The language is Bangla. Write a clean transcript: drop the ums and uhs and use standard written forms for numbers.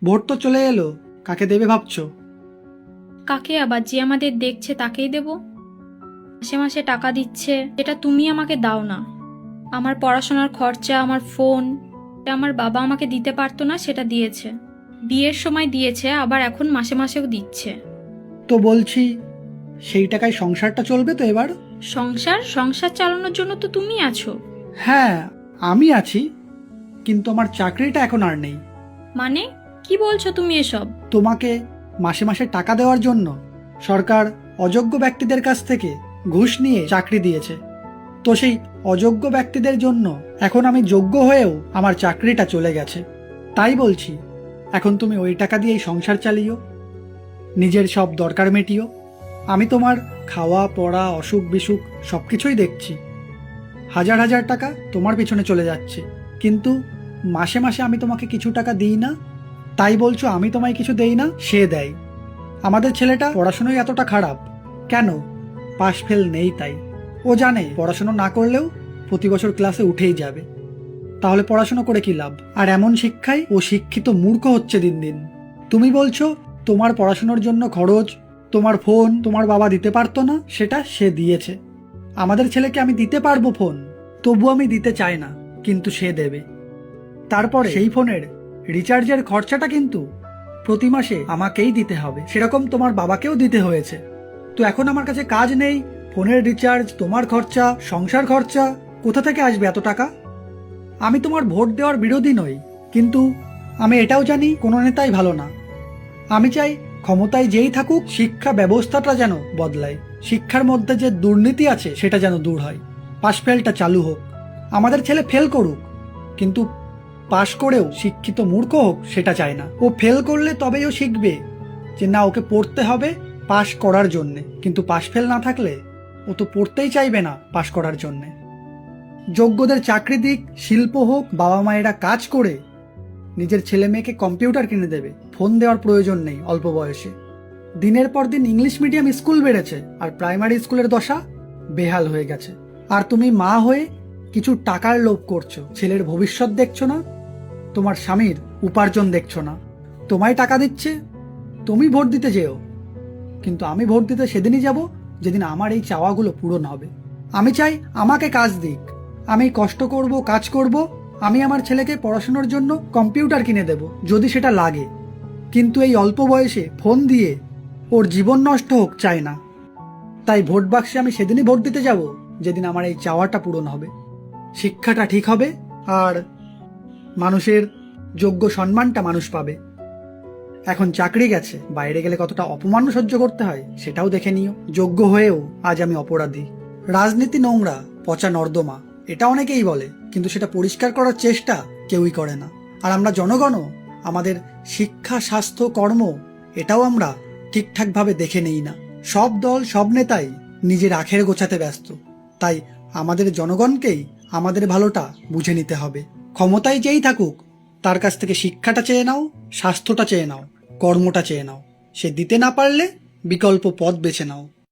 ভোট তো চলে এলো, কাকে দেবে ভাবছো? কাকে আবার? যে আমাদের দেখছে তাকেই দেব। মাসে মাসে টাকা দিচ্ছে, এটা তুমি আমাকে দাও না। আমার পড়াশোনার খরচা, আমার ফোন, এটা আমার বাবা আমাকে দিতে পারতো না, সেটা দিয়েছে। বিয়ের সময় দিয়েছে, আবার এখন মাসে মাসেও দিচ্ছে। তো বলছি, সেই টাকায় সংসারটা চলবে তো এবার? সংসার সংসার চালানোর জন্য তো তুমি আছো। হ্যাঁ, আমি আছি, কিন্তু আমার চাকরিটা এখন আর নেই। মানে কি বলছো তুমি এসব? তোমাকে মাসে মাসে টাকা দেওয়ার জন্য সরকার অযোগ্য ব্যক্তিদের কাছ থেকে ঘুষ নিয়ে চাকরি দিয়েছে। তো সেই অযোগ্য ব্যক্তিদের জন্য এখন আমি যোগ্য হয়েও আমার চাকরিটা চলে গেছে। তাই বলছি, এখন তুমি ওই টাকা দিয়েই সংসার চালিও, নিজের সব দরকার মেটিও। আমি তোমার খাওয়া পড়া অসুখ বিসুখ সব কিছুই দেখছি। হাজার হাজার টাকা তোমার পিছনে চলে যাচ্ছে, কিন্তু মাসে মাসে আমি তোমাকে কিছু টাকা দিই না। তাই বলছো আমি তোমায় কিছু দেই না? সে দেয়। আমাদের ছেলেটা পড়াশোনায় এতটা খারাপ কেন? পাশ ফেল নেই তাই। ও জানে পড়াশোনা না করলেও প্রতি বছর ক্লাসে উঠেই যাবে। তাহলে পড়াশোনা করে কি লাভ? আর এমন শিক্ষায় ও শিক্ষিত মূর্খ হচ্ছে দিন দিন। তুমি বলছো তোমার পড়াশোনার জন্য খরচ, তোমার ফোন তোমার বাবা দিতে পারতো না, সেটা সে দিয়েছে। আমাদের ছেলেকে আমি দিতে পারবো ফোন, তবু আমি দিতে চাই না, কিন্তু সে দেবে। তারপরে সেই ফোনের রিচার্জের খরচাটা কিন্তু প্রতি মাসে আমাকেই দিতে হবে, সেরকম তোমার বাবাকেও দিতে হয়েছে। তো এখন আমার কাছে কাজ নেই, ফোনের রিচার্জ, তোমার খরচা, সংসার খরচা, কোথা থেকে আসবে এত টাকা? আমি তোমার ভোট দেওয়ার বিরোধী নই, কিন্তু আমি এটাও জানি কোনো নেতাই ভালো না। আমি চাই ক্ষমতায় যেই থাকুক শিক্ষা ব্যবস্থাটা যেন বদলায়, শিক্ষার মধ্যে যে দুর্নীতি আছে সেটা যেন দূর হয়, পাশ ফেলটা চালু হোক। আমাদের ছেলে ফেল করুক, কিন্তু পাশ করেও শিক্ষিত মূর্খ হোক সেটা চায় না। ও ফেল করলে তবেই ও শিখবে যে না, ওকে পড়তে হবে পাশ করার জন্যে, কিন্তু পাশ ফেল না থাকলে ও তো পড়তেই চাইবে না পাশ করার জন্যে। যোগ্যদের চাকরি দিক, শিল্প হোক, বাবা মায়েরা কাজ করে নিজের ছেলে মেয়েকে কম্পিউটার কিনে দেবে, ফোন দেওয়ার প্রয়োজন নেই অল্প বয়সে। দিনের পর দিন ইংলিশ মিডিয়াম স্কুল বেড়েছে, আর প্রাইমারি স্কুলের দশা বেহাল হয়ে গেছে। আর তুমি মা হয়ে কিছু টাকার লোভ করছো, ছেলের ভবিষ্যৎ দেখছো না, তোমার স্বামীর উপার্জন দেখছো না। তোমায় টাকা দিচ্ছে, তুমি ভোট দিতে যেও, কিন্তু আমি ভোট দিতে সেদিনই যাব যেদিন আমার এই চাওয়াগুলো পূরণ হবে। আমি চাই আমাকে কাজ দিক, আমি কষ্ট করব, কাজ করব, আমি আমার ছেলেকে পড়াশোনার জন্য কম্পিউটার কিনে দেব যদি সেটা লাগে, কিন্তু এই অল্প বয়সে ফোন দিয়ে ওর জীবন নষ্ট হোক চাই না। তাই ভোট বাক্সে আমি সেদিনই ভোট দিতে যাব যেদিন আমার এই চাওয়াটা পূরণ হবে, শিক্ষাটা ঠিক হবে, আর মানুষের যোগ্য সম্মানটা মানুষ পাবে। এখন চাকরি গেছে, বাইরে গেলে কতটা অপমান সহ্য করতে হয় সেটাও দেখে নিও। যোগ্য হয়েও আজ আমি অপরাধী। রাজনীতি নোংরা, পচা নর্দমা, এটা অনেকেই বলে, কিন্তু সেটা পরিষ্কার করার চেষ্টা কেউই করে না। আর আমরা জনগণও আমাদের শিক্ষা, স্বাস্থ্য, কর্ম এটাও আমরা ঠিকঠাকভাবে দেখে নেই না। সব দল, সব নেতাই নিজের আখের গোছাতে ব্যস্ত। তাই আমাদের জনগণকেই আমাদের ভালোটা বুঝে নিতে হবে। ক্ষমতায় যেই থাকুক তার কাছ থেকে শিক্ষাটা চেয়ে নাও, স্বাস্থ্যটা চেয়ে নাও, কর্মটা চেয়ে নাও। সে দিতে না পারলে বিকল্প পথ বেছে নাও।